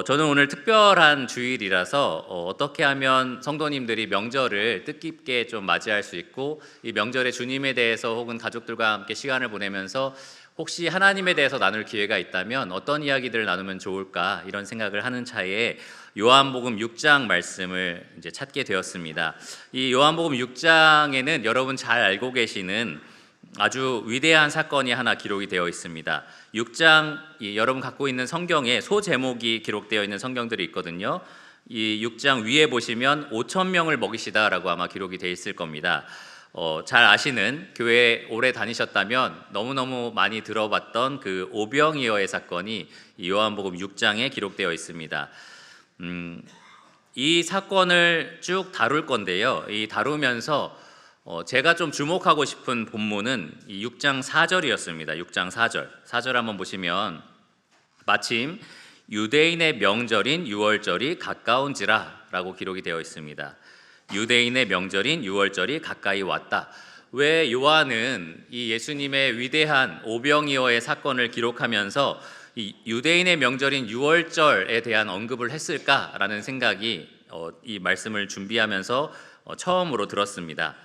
저는 오늘 특별한 주일이라서 어떻게 하면 성도님들이 명절을 뜻깊게 좀 맞이할 수 있고 이 명절에 주님에 대해서 혹은 가족들과 함께 시간을 보내면서 혹시 하나님에 대해서 나눌 기회가 있다면 어떤 이야기들을 나누면 좋을까 이런 생각을 하는 차에 요한복음 6장 말씀을 이제 찾게 되었습니다. 이 요한복음 6장에는 여러분 잘 알고 계시는 아주 위대한 사건이 하나 기록이 되어 있습니다. 6장 여러분 갖고 있는 성경에 소제목이 기록되어 있는 성경들이 있거든요. 이 6장 위에 보시면 5천 명을 먹이시다라고 아마 기록이 되어 있을 겁니다. 잘 아시는 교회 오래 다니셨다면 너무너무 많이 들어봤던 그 오병이어의 사건이 이 요한복음 6장에 기록되어 있습니다. 이 사건을 쭉 다룰 건데요. 이 다루면서 제가 좀 주목하고 싶은 본문은 이 6장 4절이었습니다. 6장 4절. 4절 한번 보시면 마침 유대인의 명절인 유월절이 가까운지라 라고 기록이 되어 있습니다. 유대인의 명절인 유월절이 가까이 왔다. 왜 요한은 이 예수님의 위대한 오병이어의 사건을 기록하면서 이 유대인의 명절인 유월절에 대한 언급을 했을까라는 생각이 이 말씀을 준비하면서 처음으로 들었습니다.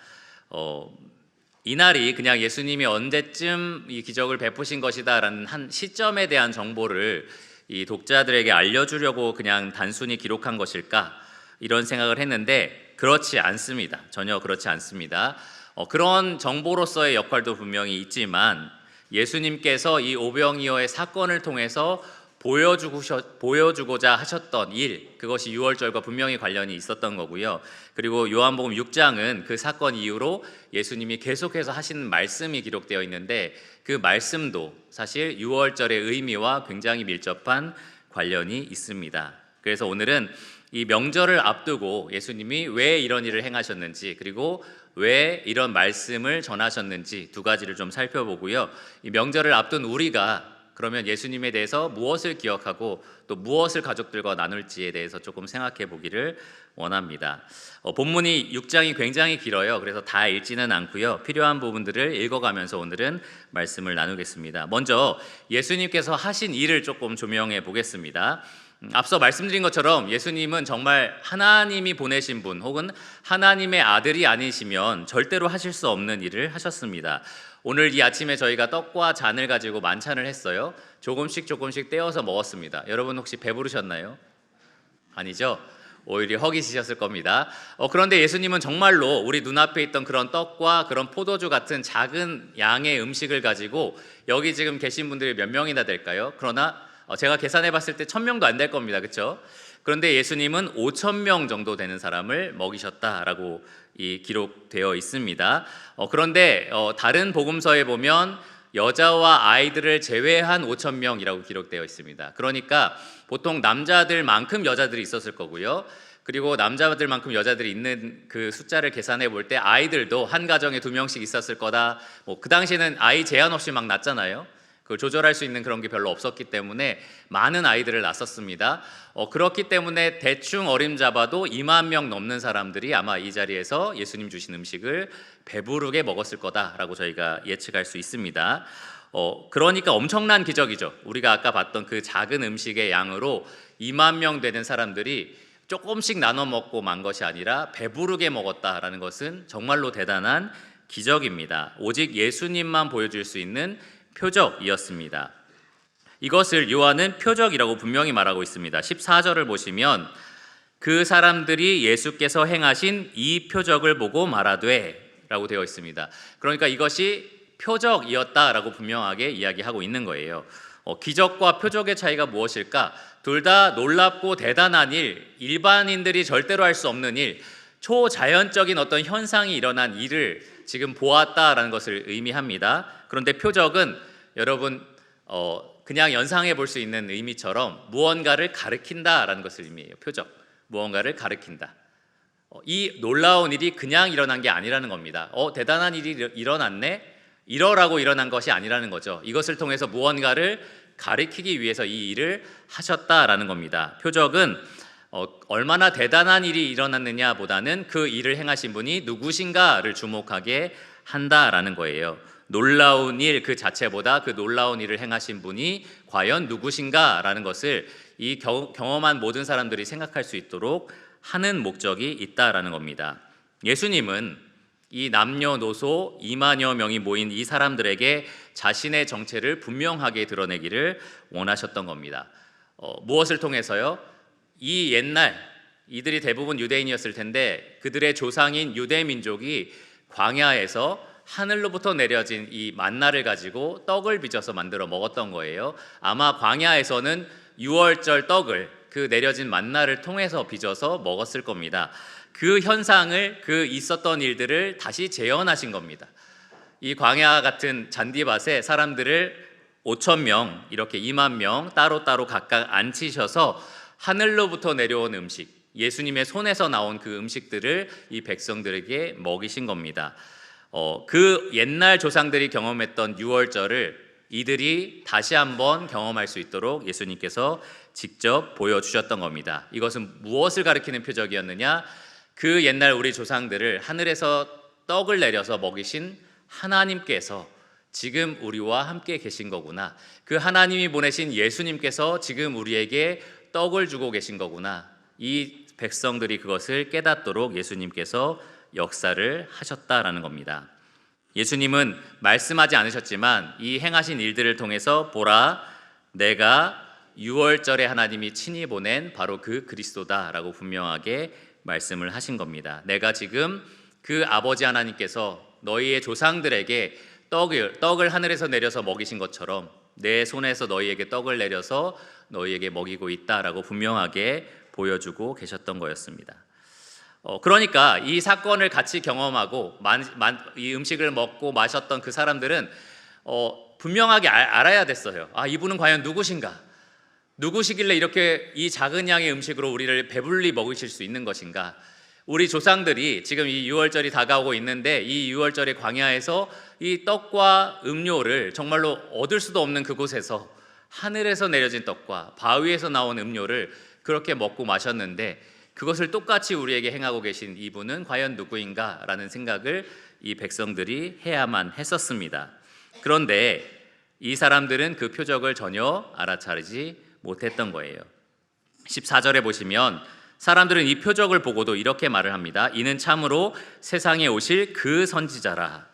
이날이 그냥 예수님이 언제쯤 이 기적을 베푸신 것이다라는 한 시점에 대한 정보를 이 독자들에게 알려주려고 그냥 단순히 기록한 것일까 이런 생각을 했는데 그렇지 않습니다. 전혀 그렇지 않습니다. 그런 정보로서의 역할도 분명히 있지만 예수님께서 이 오병이어의 사건을 통해서 보여주고자 하셨던 일, 그것이 유월절과 분명히 관련이 있었던 거고요. 그리고 요한복음 6장은 그 사건 이후로 예수님이 계속해서 하신 말씀이 기록되어 있는데 그 말씀도 사실 유월절의 의미와 굉장히 밀접한 관련이 있습니다. 그래서 오늘은 이 명절을 앞두고 예수님이 왜 이런 일을 행하셨는지 그리고 왜 이런 말씀을 전하셨는지 두 가지를 좀 살펴보고요. 이 명절을 앞둔 우리가 그러면 예수님에 대해서 무엇을 기억하고 또 무엇을 가족들과 나눌지에 대해서 조금 생각해 보기를 원합니다. 본문이 6장이 굉장히 길어요. 그래서 다 읽지는 않고요. 필요한 부분들을 읽어가면서 오늘은 말씀을 나누겠습니다. 먼저 예수님께서 하신 일을 조금 조명해 보겠습니다. 앞서 말씀드린 것처럼 예수님은 정말 하나님이 보내신 분 혹은 하나님의 아들이 아니시면 절대로 하실 수 없는 일을 하셨습니다. 오늘 이 아침에 저희가 떡과 잔을 가지고 만찬을 했어요. 조금씩 떼어서 먹었습니다. 여러분 혹시 배부르셨나요? 아니죠? 오히려 허기지셨을 겁니다. 그런데 예수님은 정말로 우리 눈앞에 있던 그런 떡과 그런 포도주 같은 작은 양의 음식을 가지고 여기 지금 계신 분들이 몇 명이나 될까요? 그러나 제가 계산해 봤을 때 1,000명도 안 될 겁니다. 그렇죠? 그런데 예수님은 5,000명 정도 되는 사람을 먹이셨다라고 기록되어 있습니다. 그런데 다른 복음서에 보면 여자와 아이들을 제외한 5,000명이라고 기록되어 있습니다. 그러니까 보통 남자들만큼 여자들이 있었을 거고요. 그리고 남자들만큼 여자들이 있는 그 숫자를 계산해 볼 때 아이들도 한 가정에 2명씩 있었을 거다. 그 당시에는 아이 제한 없이 막 낳잖아요. 그걸 조절할 수 있는 그런 게 별로 없었기 때문에 많은 아이들을 낳았습니다. 그렇기 때문에 대충 어림잡아도 2만 명 넘는 사람들이 아마 이 자리에서 예수님 주신 음식을 배부르게 먹었을 거다라고 저희가 예측할 수 있습니다. 그러니까 엄청난 기적이죠. 우리가 아까 봤던 그 작은 음식의 양으로 2만 명 되는 사람들이 조금씩 나눠 먹고 만 것이 아니라 배부르게 먹었다라는 것은 정말로 대단한 기적입니다. 오직 예수님만 보여줄 수 있는 표적이었습니다. 이것을 요한은 표적이라고 분명히 말하고 있습니다. 14절을 보시면 그 사람들이 예수께서 행하신 이 표적을 보고 말하되 라고 되어 있습니다. 그러니까 이것이 표적이었다라고 분명하게 이야기하고 있는 거예요. 기적과 표적의 차이가 무엇일까? 둘 다 놀랍고 대단한 일, 일반인들이 절대로 할 수 없는 일, 초자연적인 어떤 현상이 일어난 일을 지금 보았다라는 것을 의미합니다. 그런데 표적은 여러분 그냥 연상해 볼 수 있는 의미처럼 무언가를 가리킨다라는 것을 의미해요. 표적, 무언가를 가리킨다. 이 놀라운 일이 그냥 일어난 게 아니라는 겁니다. 대단한 일이 일어났네? 이러라고 일어난 것이 아니라는 거죠. 이것을 통해서 무언가를 가리키기 위해서 이 일을 하셨다라는 겁니다. 표적은 얼마나 대단한 일이 일어났느냐 보다는 그 일을 행하신 분이 누구신가를 주목하게 한다라는 거예요. 놀라운 일 그 자체보다 그 놀라운 일을 행하신 분이 과연 누구신가라는 것을 이 경험한 모든 사람들이 생각할 수 있도록 하는 목적이 있다라는 겁니다. 예수님은 이 남녀노소 2만여 명이 모인 이 사람들에게 자신의 정체를 분명하게 드러내기를 원하셨던 겁니다. 무엇을 통해서요? 이 옛날 이들이 대부분 유대인이었을 텐데 그들의 조상인 유대 민족이 광야에서 하늘로부터 내려진 이 만나를 가지고 떡을 빚어서 만들어 먹었던 거예요. 아마 광야에서는 유월절 떡을 그 내려진 만나를 통해서 빚어서 먹었을 겁니다. 그 현상을, 그 있었던 일들을 다시 재현하신 겁니다. 이 광야 같은 잔디밭에 사람들을 5천 명, 이렇게 2만 명 따로따로 각각 앉히셔서 하늘로부터 내려온 음식, 예수님의 손에서 나온 그 음식들을 이 백성들에게 먹이신 겁니다. 그 옛날 조상들이 경험했던 유월절을 이들이 다시 한번 경험할 수 있도록 예수님께서 직접 보여주셨던 겁니다. 이것은 무엇을 가리키는 표적이었느냐? 그 옛날 우리 조상들을 하늘에서 떡을 내려서 먹이신 하나님께서 지금 우리와 함께 계신 거구나. 그 하나님이 보내신 예수님께서 지금 우리에게 떡을 주고 계신 거구나. 이 백성들이 그것을 깨닫도록 예수님께서 역사를 하셨다라는 겁니다. 예수님은 말씀하지 않으셨지만 이 행하신 일들을 통해서 보라, 내가 유월절에 하나님이 친히 보낸 바로 그 그리스도다라고 분명하게 말씀을 하신 겁니다. 내가 지금 그 아버지 하나님께서 너희의 조상들에게 떡을 하늘에서 내려서 먹이신 것처럼 내 손에서 너희에게 떡을 내려서 너희에게 먹이고 있다라고 분명하게 보여주고 계셨던 거였습니다. 그러니까 이 사건을 같이 경험하고 이 음식을 먹고 마셨던 그 사람들은 분명하게 알아야 됐어요. 이분은 과연 누구신가? 누구시길래 이렇게 이 작은 양의 음식으로 우리를 배불리 먹이실 수 있는 것인가? 우리 조상들이 지금 이 유월절이 다가오고 있는데 이 유월절의 광야에서 이 떡과 음료를 정말로 얻을 수도 없는 그곳에서 하늘에서 내려진 떡과 바위에서 나온 음료를 그렇게 먹고 마셨는데 그것을 똑같이 우리에게 행하고 계신 이분은 과연 누구인가? 라는 생각을 이 백성들이 해야만 했었습니다. 그런데 이 사람들은 그 표적을 전혀 알아차리지 못했던 거예요. 14절에 보시면 사람들은 이 표적을 보고도 이렇게 말을 합니다. 이는 참으로 세상에 오실 그 선지자라.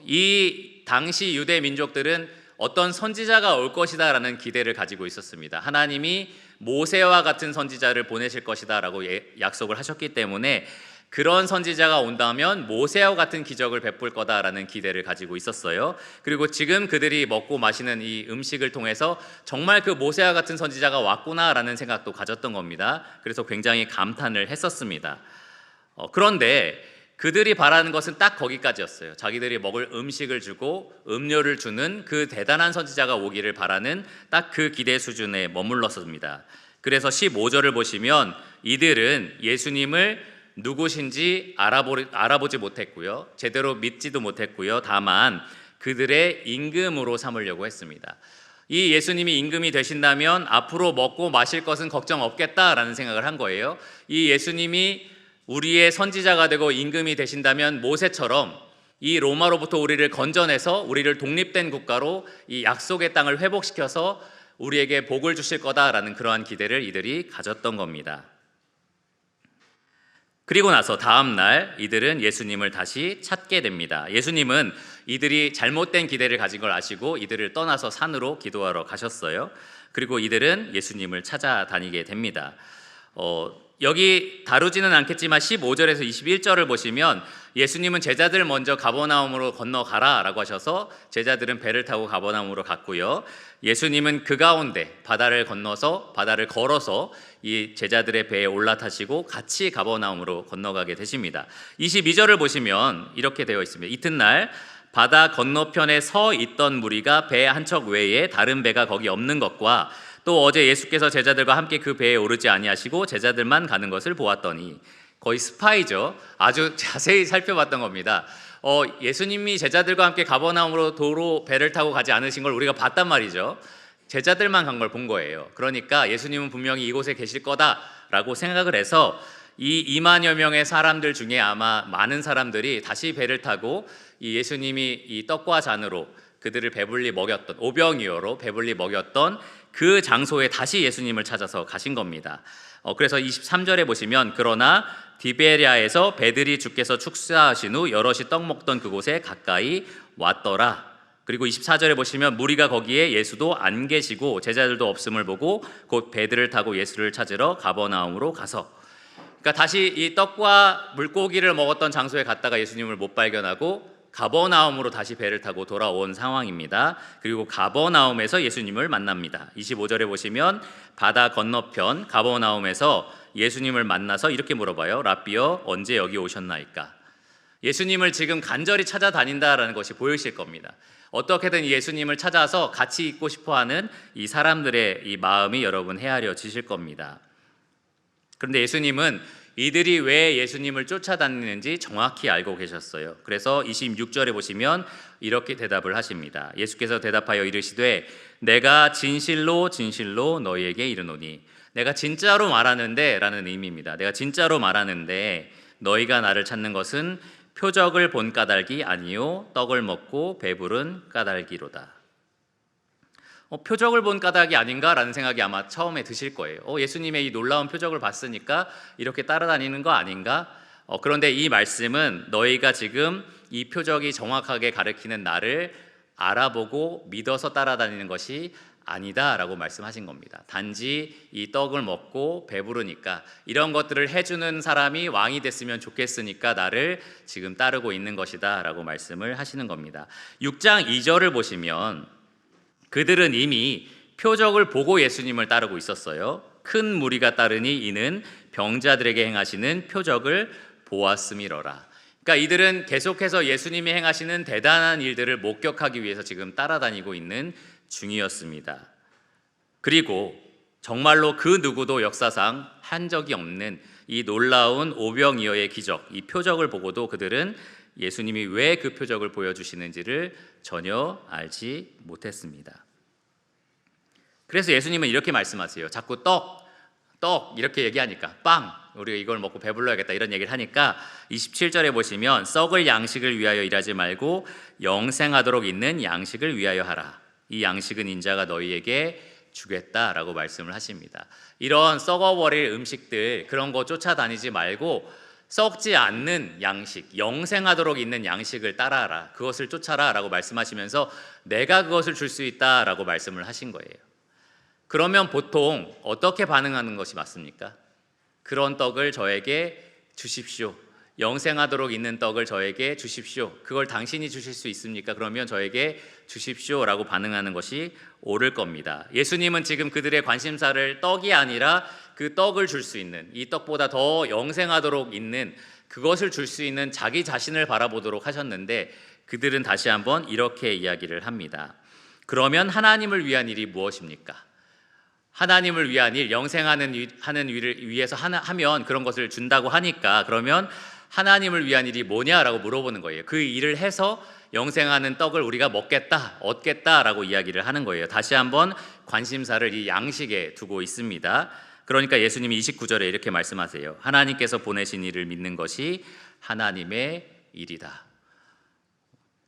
이 당시 유대 민족들은 어떤 선지자가 올 것이다 라는 기대를 가지고 있었습니다. 하나님이 모세와 같은 선지자를 보내실 것이다 라고 약속을 하셨기 때문에 그런 선지자가 온다면 모세와 같은 기적을 베풀 거다라는 기대를 가지고 있었어요. 그리고 지금 그들이 먹고 마시는 이 음식을 통해서 정말 그 모세와 같은 선지자가 왔구나라는 생각도 가졌던 겁니다. 그래서 굉장히 감탄을 했었습니다. 그런데 그들이 바라는 것은 딱 거기까지였어요. 자기들이 먹을 음식을 주고 음료를 주는 그 대단한 선지자가 오기를 바라는 딱 그 기대 수준에 머물렀습니다. 그래서 15절을 보시면 이들은 예수님을 누구신지 알아보지 못했고요. 제대로 믿지도 못했고요. 다만 그들의 임금으로 삼으려고 했습니다. 이 예수님이 임금이 되신다면 앞으로 먹고 마실 것은 걱정 없겠다라는 생각을 한 거예요. 이 예수님이 우리의 선지자가 되고 임금이 되신다면 모세처럼 이 로마로부터 우리를 건져내서 우리를 독립된 국가로 이 약속의 땅을 회복시켜서 우리에게 복을 주실 거다라는 그러한 기대를 이들이 가졌던 겁니다. 그리고 나서 다음 날 이들은 예수님을 다시 찾게 됩니다. 예수님은 이들이 잘못된 기대를 가진 걸 아시고 이들을 떠나서 산으로 기도하러 가셨어요. 그리고 이들은 예수님을 찾아다니게 됩니다. 여기 다루지는 않겠지만 15절에서 21절을 보시면 예수님은 제자들 먼저 가버나움으로 건너가라 라고 하셔서 제자들은 배를 타고 가버나움으로 갔고요. 예수님은 그 가운데 바다를 걸어서 이 제자들의 배에 올라타시고 같이 가버나움으로 건너가게 되십니다. 22절을 보시면 이렇게 되어 있습니다. 이튿날 바다 건너편에 서 있던 무리가 배 한 척 외에 다른 배가 거기 없는 것과 또 어제 예수께서 제자들과 함께 그 배에 오르지 아니하시고 제자들만 가는 것을 보았더니, 거의 스파이죠. 아주 자세히 살펴봤던 겁니다. 예수님이 제자들과 함께 가버나움으로 도로 배를 타고 가지 않으신 걸 우리가 봤단 말이죠. 제자들만 간 걸 본 거예요. 그러니까 예수님은 분명히 이곳에 계실 거다라고 생각을 해서 이 2만여 명의 사람들 중에 아마 많은 사람들이 다시 배를 타고 이 예수님이 이 떡과 잔으로 그들을 배불리 먹였던, 오병이어로 배불리 먹였던 그 장소에 다시 예수님을 찾아서 가신 겁니다. 그래서 23절에 보시면 그러나 디베랴에서 배들이 주께서 축사하신 후 여럿이 떡 먹던 그곳에 가까이 왔더라. 그리고 24절에 보시면 무리가 거기에 예수도 안 계시고 제자들도 없음을 보고 곧 배들을 타고 예수를 찾으러 가버나움으로 가서, 그러니까 다시 이 떡과 물고기를 먹었던 장소에 갔다가 예수님을 못 발견하고 가버나움으로 다시 배를 타고 돌아온 상황입니다. 그리고 가버나움에서 예수님을 만납니다. 25절에 보시면 바다 건너편 가버나움에서 예수님을 만나서 이렇게 물어봐요. 랍비여, 언제 여기 오셨나이까? 예수님을 지금 간절히 찾아다닌다라는 것이 보이실 겁니다. 어떻게든 예수님을 찾아서 같이 있고 싶어하는 이 사람들의 이 마음이 여러분 헤아려지실 겁니다. 그런데 예수님은 이들이 왜 예수님을 쫓아다니는지 정확히 알고 계셨어요. 그래서 26절에 보시면 이렇게 대답을 하십니다. 예수께서 대답하여 이르시되 내가 진실로 진실로 너희에게 이르노니, 내가 진짜로 말하는데 라는 의미입니다. 내가 진짜로 말하는데 너희가 나를 찾는 것은 표적을 본 까닭이 아니요 떡을 먹고 배부른 까닭이로다. 표적을 본 까닭이 아닌가라는 생각이 아마 처음에 드실 거예요. 예수님의 이 놀라운 표적을 봤으니까 이렇게 따라다니는 거 아닌가? 그런데 이 말씀은 너희가 지금 이 표적이 정확하게 가리키는 나를 알아보고 믿어서 따라다니는 것이 아니다라고 말씀하신 겁니다. 단지 이 떡을 먹고 배부르니까, 이런 것들을 해주는 사람이 왕이 됐으면 좋겠으니까 나를 지금 따르고 있는 것이다 라고 말씀을 하시는 겁니다. 6장 2절을 보시면 그들은 이미 표적을 보고 예수님을 따르고 있었어요. 큰 무리가 따르니 이는 병자들에게 행하시는 표적을 보았음이로라. 그러니까 이들은 계속해서 예수님이 행하시는 대단한 일들을 목격하기 위해서 지금 따라다니고 있는 중이었습니다. 그리고 정말로 그 누구도 역사상 한 적이 없는 이 놀라운 오병이어의 기적, 이 표적을 보고도 그들은 예수님이 왜 그 표적을 보여주시는지를 전혀 알지 못했습니다. 그래서 예수님은 이렇게 말씀하세요. 자꾸 떡 이렇게 얘기하니까, 빵, 우리가 이걸 먹고 배불러야겠다 이런 얘기를 하니까 27절에 보시면 썩을 양식을 위하여 일하지 말고 영생하도록 있는 양식을 위하여 하라. 이 양식은 인자가 너희에게 주겠다라고 말씀을 하십니다. 이런 썩어버릴 음식들, 그런 거 쫓아다니지 말고 썩지 않는 양식, 영생하도록 있는 양식을 따라하라, 그것을 쫓아라 라고 말씀하시면서 내가 그것을 줄 수 있다라고 말씀을 하신 거예요. 그러면 보통 어떻게 반응하는 것이 맞습니까? 그런 떡을 저에게 주십시오, 영생하도록 있는 떡을 저에게 주십시오, 그걸 당신이 주실 수 있습니까? 그러면 저에게 주십시오 라고 반응하는 것이 옳을 겁니다. 예수님은 지금 그들의 관심사를 떡이 아니라 그 떡을 줄 수 있는, 이 떡보다 더 영생하도록 있는 그것을 줄 수 있는 자기 자신을 바라보도록 하셨는데, 그들은 다시 한번 이렇게 이야기를 합니다. 그러면 하나님을 위한 일이 무엇입니까? 하나님을 위한 일, 영생하는 일을 위해서 하면 그런 것을 준다고 하니까, 그러면 하나님을 위한 일이 뭐냐라고 물어보는 거예요. 그 일을 해서 영생하는 떡을 우리가 먹겠다, 얻겠다라고 이야기를 하는 거예요. 다시 한번 관심사를 이 양식에 두고 있습니다. 그러니까 예수님이 29절에 이렇게 말씀하세요. 하나님께서 보내신 일을 믿는 것이 하나님의 일이다.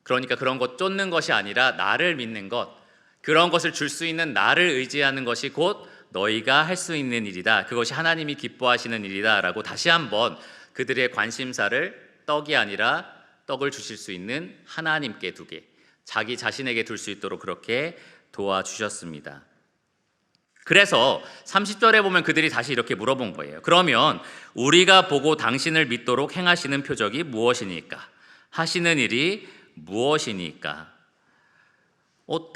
그러니까 그런 것 쫓는 것이 아니라 나를 믿는 것, 그런 것을 줄 수 있는 나를 의지하는 것이 곧 너희가 할 수 있는 일이다. 그것이 하나님이 기뻐하시는 일이다 라고 다시 한번 그들의 관심사를 떡이 아니라 떡을 주실 수 있는 하나님께 두게, 자기 자신에게 둘 수 있도록 그렇게 도와주셨습니다. 그래서 30절에 보면 그들이 다시 이렇게 물어본 거예요. 그러면 우리가 보고 당신을 믿도록 행하시는 표적이 무엇이니까? 하시는 일이 무엇이니까?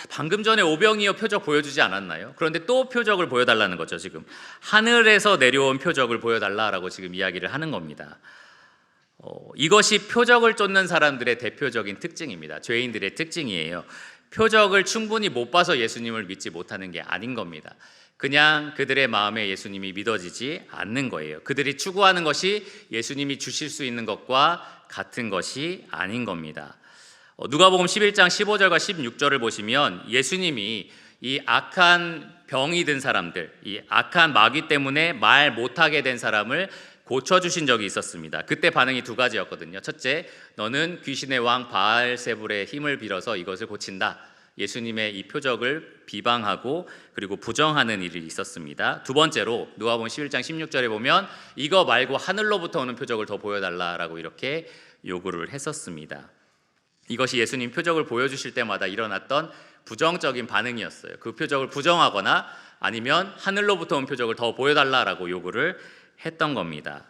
방금 전에 오병이어 표적 보여주지 않았나요? 그런데 또 표적을 보여달라는 거죠. 지금 하늘에서 내려온 표적을 보여달라라고 지금 이야기를 하는 겁니다. 이것이 표적을 쫓는 사람들의 대표적인 특징입니다. 죄인들의 특징이에요. 표적을 충분히 못 봐서 예수님을 믿지 못하는 게 아닌 겁니다. 그냥 그들의 마음에 예수님이 믿어지지 않는 거예요. 그들이 추구하는 것이 예수님이 주실 수 있는 것과 같은 것이 아닌 겁니다. 누가복음 11장 15절과 16절을 보시면 예수님이 이 악한 병이 든 사람들, 이 악한 마귀 때문에 말 못하게 된 사람을 고쳐주신 적이 있었습니다. 그때 반응이 두 가지였거든요. 첫째, 너는 귀신의 왕 바알세불의 힘을 빌어서 이것을 고친다. 예수님의 이 표적을 비방하고 그리고 부정하는 일이 있었습니다. 두 번째로 누가복음 11장 16절에 보면 이거 말고 하늘로부터 오는 표적을 더 보여달라라고 이렇게 요구를 했었습니다. 이것이 예수님 표적을 보여주실 때마다 일어났던 부정적인 반응이었어요. 그 표적을 부정하거나 아니면 하늘로부터 온 표적을 더 보여달라라고 요구를 했던 겁니다.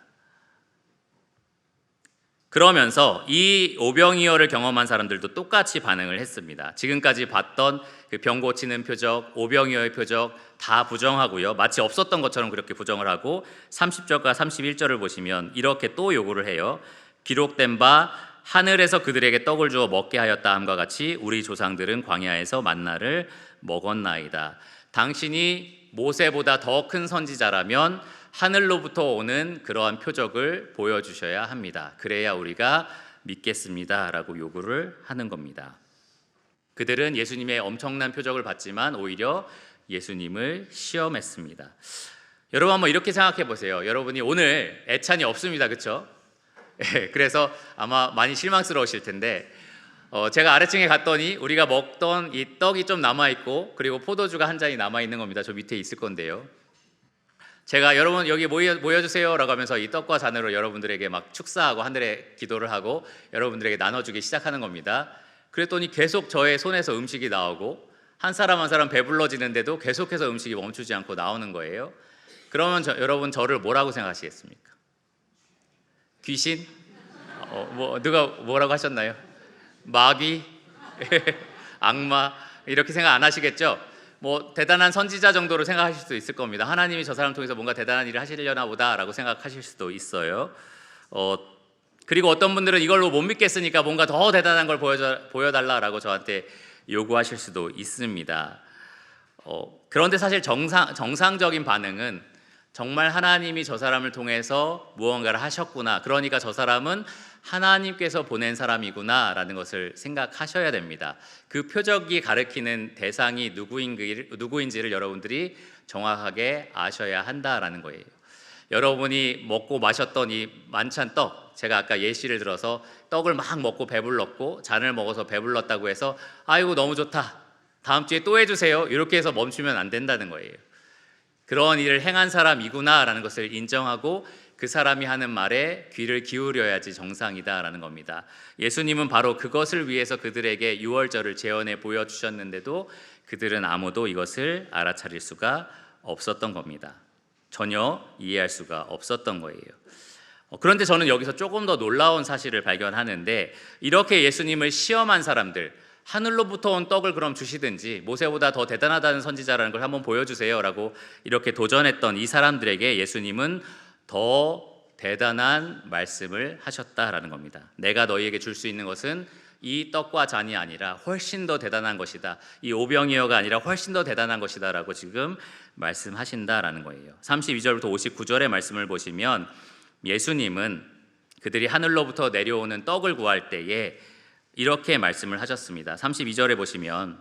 그러면서 이 오병이어를 경험한 사람들도 똑같이 반응을 했습니다. 지금까지 봤던 그 병 고치는 표적, 오병이어의 표적 다 부정하고요. 마치 없었던 것처럼 그렇게 부정을 하고 30절과 31절을 보시면 이렇게 또 요구를 해요. 기록된 바 하늘에서 그들에게 떡을 주어 먹게 하였다 함과 같이 우리 조상들은 광야에서 만나를 먹었나이다. 당신이 모세보다 더 큰 선지자라면 하늘로부터 오는 그러한 표적을 보여주셔야 합니다. 그래야 우리가 믿겠습니다 라고 요구를 하는 겁니다. 그들은 예수님의 엄청난 표적을 봤지만 오히려 예수님을 시험했습니다. 여러분 한번 이렇게 생각해 보세요. 여러분이 오늘 애찬이 없습니다. 그렇죠? 그래서 아마 많이 실망스러우실 텐데 제가 아래층에 갔더니 우리가 먹던 이 떡이 좀 남아있고 그리고 포도주가 한 잔이 남아있는 겁니다. 저 밑에 있을 건데요. 제가 여러분 여기 모여주세요 라고 하면서 이 떡과 잔으로 여러분들에게 막 축사하고 하늘에 기도를 하고 여러분들에게 나눠주기 시작하는 겁니다. 그랬더니 계속 저의 손에서 음식이 나오고 한 사람 한 사람 배불러지는데도 계속해서 음식이 멈추지 않고 나오는 거예요. 그러면 여러분 저를 뭐라고 생각하시겠습니까? 귀신? 누가 뭐라고 하셨나요? 마귀? 악마? 이렇게 생각 안 하시겠죠? 뭐 대단한 선지자 정도로 생각하실 수도 있을 겁니다. 하나님이 저 사람 통해서 뭔가 대단한 일을 하시려나 보다라고 생각하실 수도 있어요. 그리고 어떤 분들은 이걸로 못 믿겠으니까 뭔가 더 대단한 걸 보여달라라고 저한테 요구하실 수도 있습니다. 그런데 사실 정상적인 반응은 정말 하나님이 저 사람을 통해서 무언가를 하셨구나, 그러니까 저 사람은 하나님께서 보낸 사람이구나 라는 것을 생각하셔야 됩니다. 그 표적이 가리키는 대상이 누구인지를 여러분들이 정확하게 아셔야 한다라는 거예요. 여러분이 먹고 마셨던 이 만찬 떡, 제가 아까 예시를 들어서 떡을 막 먹고 배불렀고 잔을 먹어서 배불렀다고 해서 아이고 너무 좋다, 다음 주에 또 해주세요, 이렇게 해서 멈추면 안 된다는 거예요. 그런 일을 행한 사람이구나 라는 것을 인정하고 그 사람이 하는 말에 귀를 기울여야지 정상이다라는 겁니다. 예수님은 바로 그것을 위해서 그들에게 유월절을 재현해 보여주셨는데도 그들은 아무도 이것을 알아차릴 수가 없었던 겁니다. 전혀 이해할 수가 없었던 거예요. 그런데 저는 여기서 조금 더 놀라운 사실을 발견하는데, 이렇게 예수님을 시험한 사람들, 하늘로부터 온 떡을 그럼 주시든지 모세보다 더 대단하다는 선지자라는 걸 한번 보여주세요 라고 이렇게 도전했던 이 사람들에게 예수님은 더 대단한 말씀을 하셨다라는 겁니다. 내가 너희에게 줄 수 있는 것은 이 떡과 잔이 아니라 훨씬 더 대단한 것이다, 이 오병이어가 아니라 훨씬 더 대단한 것이다 라고 지금 말씀하신다라는 거예요. 32절부터 59절의 말씀을 보시면 예수님은 그들이 하늘로부터 내려오는 떡을 구할 때에 이렇게 말씀을 하셨습니다. 32절에 보시면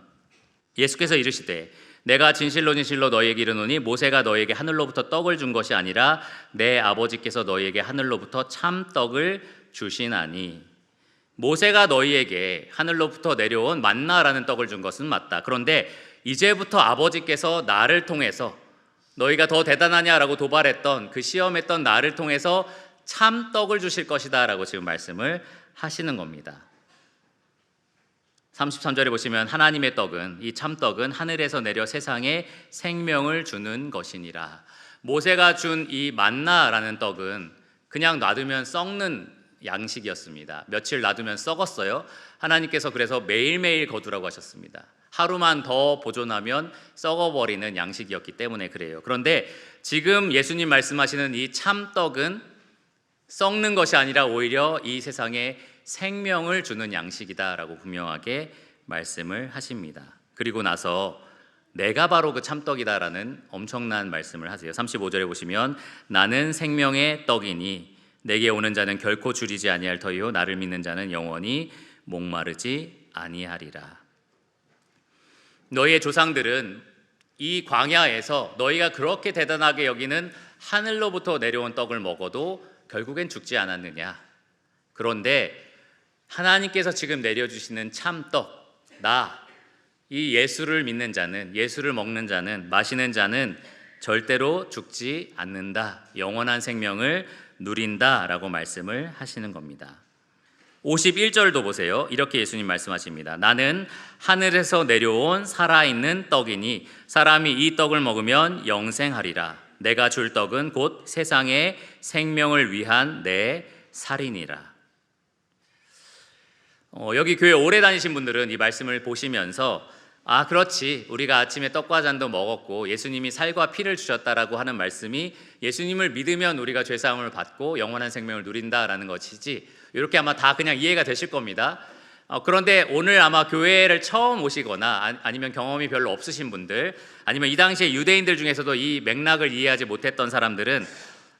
예수께서 이르시되 내가 진실로 진실로 너희에게 이르노니 모세가 너희에게 하늘로부터 떡을 준 것이 아니라 내 아버지께서 너희에게 하늘로부터 참 떡을 주시나니. 모세가 너희에게 하늘로부터 내려온 만나라는 떡을 준 것은 맞다. 그런데 이제부터 아버지께서 나를 통해서, 너희가 더 대단하냐라고 도발했던 그 시험했던 나를 통해서 참 떡을 주실 것이다 라고 지금 말씀을 하시는 겁니다. 33절에 보시면 하나님의 떡은, 이 참떡은 하늘에서 내려 세상에 생명을 주는 것이니라. 모세가 준 이 만나라는 떡은 그냥 놔두면 썩는 양식이었습니다. 며칠 놔두면 썩었어요. 하나님께서 그래서 매일매일 거두라고 하셨습니다. 하루만 더 보존하면 썩어버리는 양식이었기 때문에 그래요. 그런데 지금 예수님 말씀하시는 이 참떡은 썩는 것이 아니라 오히려 이 세상에 생명을 주는 양식이다라고 분명하게 말씀을 하십니다. 그리고 나서 내가 바로 그 참떡이다라는 엄청난 말씀을 하세요. 35절에 보시면 나는 생명의 떡이니 내게 오는 자는 결코 줄이지 아니할 터이요 나를 믿는 자는 영원히 목마르지 아니하리라. 너희의 조상들은 이 광야에서 너희가 그렇게 대단하게 여기는 하늘로부터 내려온 떡을 먹어도 결국엔 죽지 않았느냐. 그런데 하나님께서 지금 내려주시는 참떡, 이 예수를 믿는 자는, 예수를 먹는 자는, 마시는 자는 절대로 죽지 않는다, 영원한 생명을 누린다라고 말씀을 하시는 겁니다. 51절도 보세요. 이렇게 예수님 말씀하십니다. 나는 하늘에서 내려온 살아있는 떡이니 사람이 이 떡을 먹으면 영생하리라. 내가 줄 떡은 곧 세상의 생명을 위한 내 살이니라. 여기 교회 오래 다니신 분들은 이 말씀을 보시면서 아, 그렇지, 우리가 아침에 떡과 잔도 먹었고 예수님이 살과 피를 주셨다라고 하는 말씀이 예수님을 믿으면 우리가 죄사함을 받고 영원한 생명을 누린다라는 것이지, 이렇게 아마 다 그냥 이해가 되실 겁니다. 그런데 오늘 아마 교회를 처음 오시거나 아니면 경험이 별로 없으신 분들, 아니면 이 당시에 유대인들 중에서도 이 맥락을 이해하지 못했던 사람들은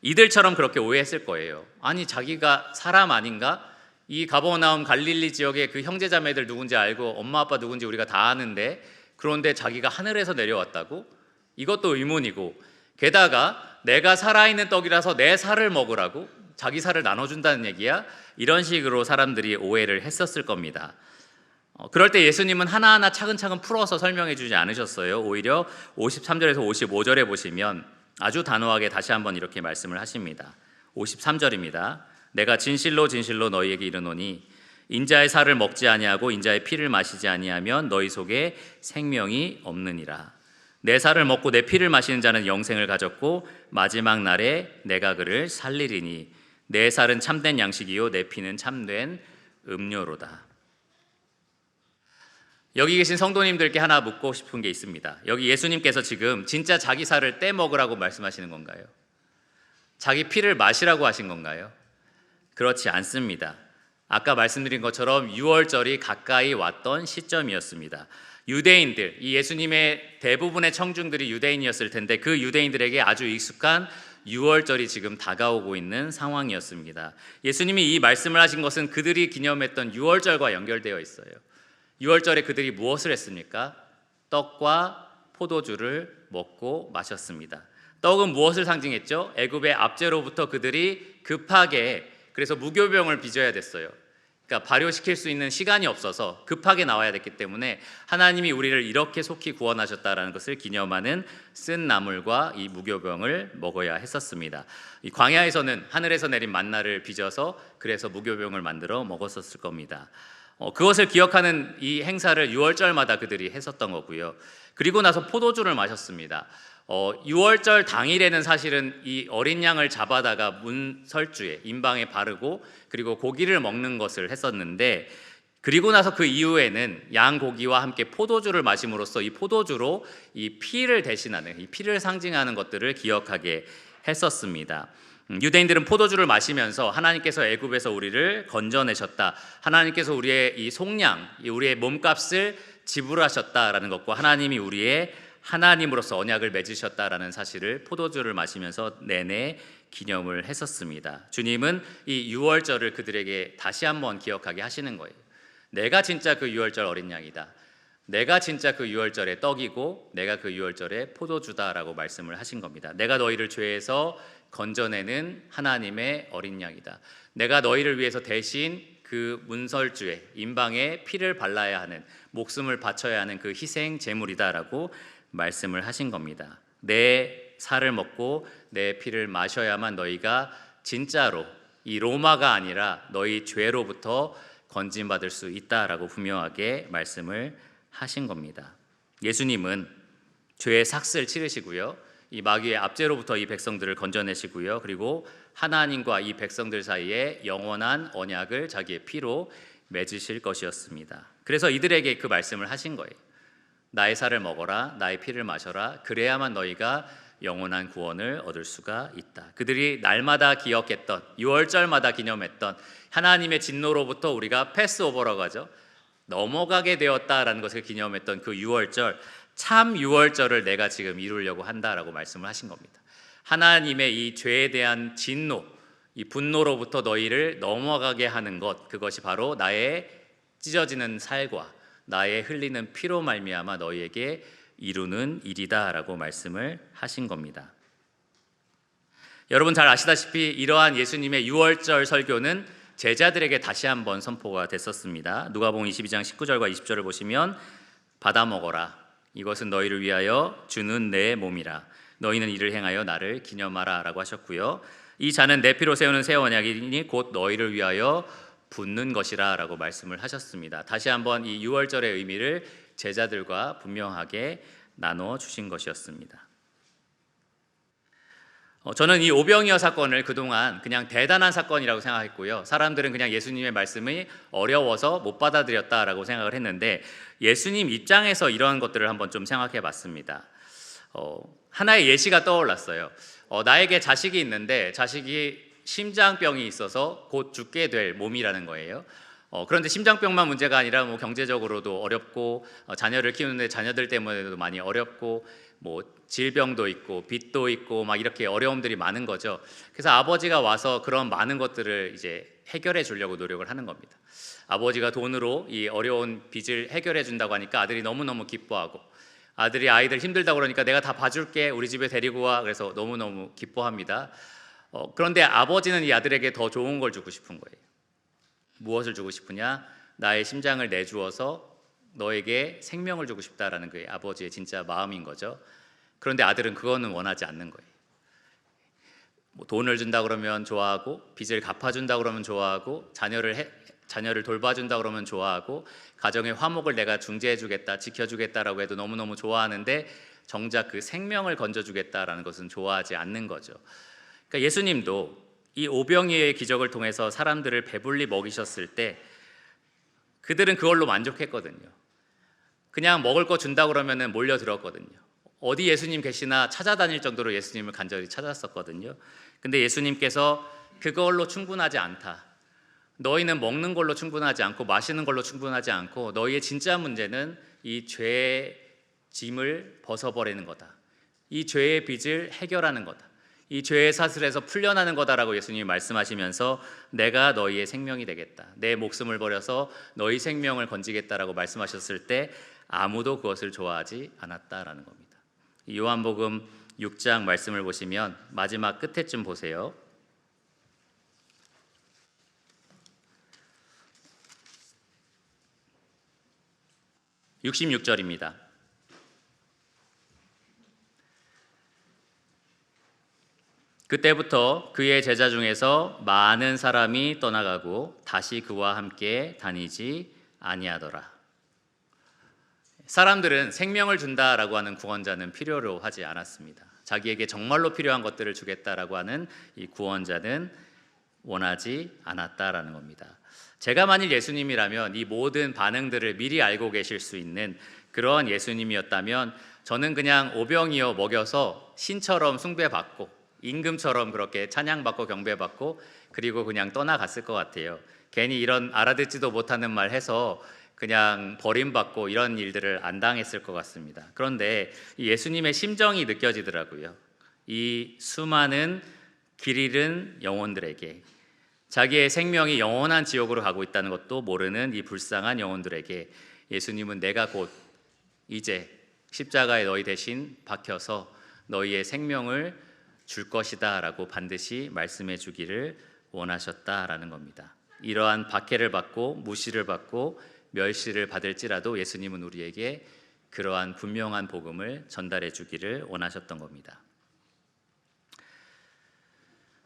이들처럼 그렇게 오해했을 거예요. 아니, 자기가 사람 아닌가? 이 가버나움 갈릴리 지역의 그 형제자매들 누군지 알고 엄마 아빠 누군지 우리가 다 아는데, 그런데 자기가 하늘에서 내려왔다고? 이것도 의문이고, 게다가 내가 살아있는 떡이라서 내 살을 먹으라고? 자기 살을 나눠준다는 얘기야? 이런 식으로 사람들이 오해를 했었을 겁니다. 그럴 때 예수님은 하나하나 차근차근 풀어서 설명해 주지 않으셨어요. 오히려 53절에서 55절에 보시면 아주 단호하게 다시 한번 이렇게 말씀을 하십니다. 53절입니다. 내가 진실로 진실로 너희에게 이르노니 인자의 살을 먹지 아니하고 인자의 피를 마시지 아니하면 너희 속에 생명이 없느니라. 내 살을 먹고 내 피를 마시는 자는 영생을 가졌고 마지막 날에 내가 그를 살리리니 내 살은 참된 양식이요 내 피는 참된 음료로다. 여기 계신 성도님들께 하나 묻고 싶은 게 있습니다. 여기 예수님께서 지금 진짜 자기 살을 떼먹으라고 말씀하시는 건가요? 자기 피를 마시라고 하신 건가요? 그렇지 않습니다. 아까 말씀드린 것처럼 유월절이 가까이 왔던 시점이었습니다. 유대인들, 이 예수님의 대부분의 청중들이 유대인이었을 텐데 그 유대인들에게 아주 익숙한 유월절이 지금 다가오고 있는 상황이었습니다. 예수님이 이 말씀을 하신 것은 그들이 기념했던 유월절과 연결되어 있어요. 유월절에 그들이 무엇을 했습니까? 떡과 포도주를 먹고 마셨습니다. 떡은 무엇을 상징했죠? 애굽의 압제로부터 그들이 급하게, 그래서 무교병을 빚어야 됐어요. 그러니까 발효시킬 수 있는 시간이 없어서 급하게 나와야 됐기 때문에 하나님이 우리를 이렇게 속히 구원하셨다라는 것을 기념하는 쓴 나물과 이 무교병을 먹어야 했었습니다. 이 광야에서는 하늘에서 내린 만나를 빚어서 그래서 무교병을 만들어 먹었었을 겁니다. 그것을 기억하는 이 행사를 유월절마다 그들이 했었던 거고요. 그리고 나서 포도주를 마셨습니다. 유월절 당일에는 사실은 이 어린 양을 잡아다가 문설주에 임방에 바르고 그리고 고기를 먹는 것을 했었는데, 그리고 나서 그 이후에는 양 고기와 함께 포도주를 마심으로써 이 포도주로 이 피를 대신하는, 이 피를 상징하는 것들을 기억하게 했었습니다. 유대인들은 포도주를 마시면서 하나님께서 애굽에서 우리를 건져내셨다, 하나님께서 우리의 이 속량, 우리의 몸값을 지불하셨다라는 것과 하나님이 우리의 하나님으로서 언약을 맺으셨다라는 사실을 포도주를 마시면서 내내 기념을 했었습니다. 주님은 이 유월절을 그들에게 다시 한번 기억하게 하시는 거예요. 내가 진짜 그 유월절 어린 양이다. 내가 진짜 그 유월절의 떡이고 내가 그 유월절의 포도주다라고 말씀을 하신 겁니다. 내가 너희를 죄에서 건져내는 하나님의 어린 양이다. 내가 너희를 위해서 대신 그 문설주에 임방에 피를 발라야 하는, 목숨을 바쳐야 하는 그 희생 제물이다라고 말씀을 하신 겁니다. 내 살을 먹고 내 피를 마셔야만 너희가 진짜로 이 로마가 아니라 너희 죄로부터 건진받을 수 있다라고 분명하게 말씀을 하신 겁니다. 예수님은 죄의 삭슬 치르시고요, 이 마귀의 압제로부터 이 백성들을 건져내시고요, 그리고 하나님과 이 백성들 사이에 영원한 언약을 자기의 피로 맺으실 것이었습니다. 그래서 이들에게 그 말씀을 하신 거예요. 나의 살을 먹어라, 나의 피를 마셔라, 그래야만 너희가 영원한 구원을 얻을 수가 있다. 그들이 날마다 기억했던, 유월절마다 기념했던 하나님의 진노로부터 우리가 패스오버라고 하죠, 넘어가게 되었다라는 것을 기념했던 그 유월절, 참 유월절을 내가 지금 이루려고 한다라고 말씀을 하신 겁니다. 하나님의 이 죄에 대한 진노, 이 분노로부터 너희를 넘어가게 하는 것, 그것이 바로 나의 찢어지는 살과 나의 흘리는 피로 말미암아 너희에게 이루는 일이다라고 말씀을 하신 겁니다. 여러분 잘 아시다시피 이러한 예수님의 유월절 설교는 제자들에게 다시 한번 선포가 됐었습니다. 누가복음 22장 19절과 20절을 보시면 받아 먹어라. 이것은 너희를 위하여 주는 내 몸이라. 너희는 이를 행하여 나를 기념하라 라고 하셨고요. 이 잔은 내 피로 세우는 새 언약이니 곧 너희를 위하여 붓는 것이라 라고 말씀을 하셨습니다. 다시 한번 이 유월절의 의미를 제자들과 분명하게 나눠 주신 것이었습니다. 저는 이 오병이어 사건을 그동안 그냥 대단한 사건이라고 생각했고요. 사람들은 그냥 예수님의 말씀이 어려워서 못 받아들였다라고 생각을 했는데, 예수님 입장에서 이러한 것들을 한번 좀 생각해 봤습니다. 하나의 예시가 떠올랐어요. 나에게 자식이 있는데 자식이 심장병이 있어서 곧 죽게 될 몸이라는 거예요. 그런데 심장병만 문제가 아니라 뭐 경제적으로도 어렵고, 자녀를 키우는데 자녀들 때문에도 많이 어렵고, 뭐 질병도 있고 빚도 있고 막 이렇게 어려움들이 많은 거죠. 그래서 아버지가 와서 그런 많은 것들을 이제 해결해 주려고 노력을 하는 겁니다. 아버지가 돈으로 이 어려운 빚을 해결해 준다고 하니까 아들이 너무너무 기뻐하고, 아들이 아이들 힘들다고 그러니까 내가 다 봐줄게, 우리 집에 데리고 와, 그래서 너무너무 기뻐합니다. 그런데 아버지는 이 아들에게 더 좋은 걸 주고 싶은 거예요. 무엇을 주고 싶으냐? 나의 심장을 내주어서 너에게 생명을 주고 싶다라는 그 아버지의 진짜 마음인 거죠. 그런데 아들은 그거는 원하지 않는 거예요. 뭐 돈을 준다 그러면 좋아하고, 빚을 갚아준다 그러면 좋아하고, 자녀를 돌봐준다 그러면 좋아하고, 가정의 화목을 내가 중재해주겠다, 지켜주겠다라고 해도 너무너무 좋아하는데, 정작 그 생명을 건져주겠다라는 것은 좋아하지 않는 거죠. 그러니까 예수님도 이 오병이어의 기적을 통해서 사람들을 배불리 먹이셨을 때 그들은 그걸로 만족했거든요. 그냥 먹을 거 준다 그러면 몰려들었거든요. 어디 예수님 계시나 찾아다닐 정도로 예수님을 간절히 찾았었거든요. 근데 예수님께서 그걸로 충분하지 않다. 너희는 먹는 걸로 충분하지 않고 마시는 걸로 충분하지 않고, 너희의 진짜 문제는 이 죄의 짐을 벗어버리는 거다. 이 죄의 빚을 해결하는 거다. 이 죄의 사슬에서 풀려나는 거다라고 예수님이 말씀하시면서 내가 너희의 생명이 되겠다, 내 목숨을 버려서 너희 생명을 건지겠다라고 말씀하셨을 때 아무도 그것을 좋아하지 않았다라는 겁니다. 요한복음 6장 말씀을 보시면 마지막 끝에쯤 보세요. 66절입니다. 그때부터 그의 제자 중에서 많은 사람이 떠나가고 다시 그와 함께 다니지 아니하더라. 사람들은 생명을 준다라고 하는 구원자는 필요로 하지 않았습니다. 자기에게 정말로 필요한 것들을 주겠다라고 하는 이 구원자는 원하지 않았다라는 겁니다. 제가 만일 예수님이라면 이 모든 반응들을 미리 알고 계실 수 있는 그러한 예수님이었다면 저는 그냥 오병이어 먹여서 신처럼 숭배받고 임금처럼 그렇게 찬양받고 경배받고 그리고 그냥 떠나갔을 것 같아요. 괜히 이런 알아듣지도 못하는 말 해서 그냥 버림받고 이런 일들을 안 당했을 것 같습니다. 그런데 예수님의 심정이 느껴지더라고요. 이 수많은 길 잃은 영혼들에게, 자기의 생명이 영원한 지옥으로 가고 있다는 것도 모르는 이 불쌍한 영혼들에게 예수님은 내가 곧 이제 십자가에 너희 대신 박혀서 너희의 생명을 줄 것이다 라고 반드시 말씀해 주기를 원하셨다라는 겁니다. 이러한 박해를 받고 무시를 받고 멸시를 받을지라도 예수님은 우리에게 그러한 분명한 복음을 전달해 주기를 원하셨던 겁니다.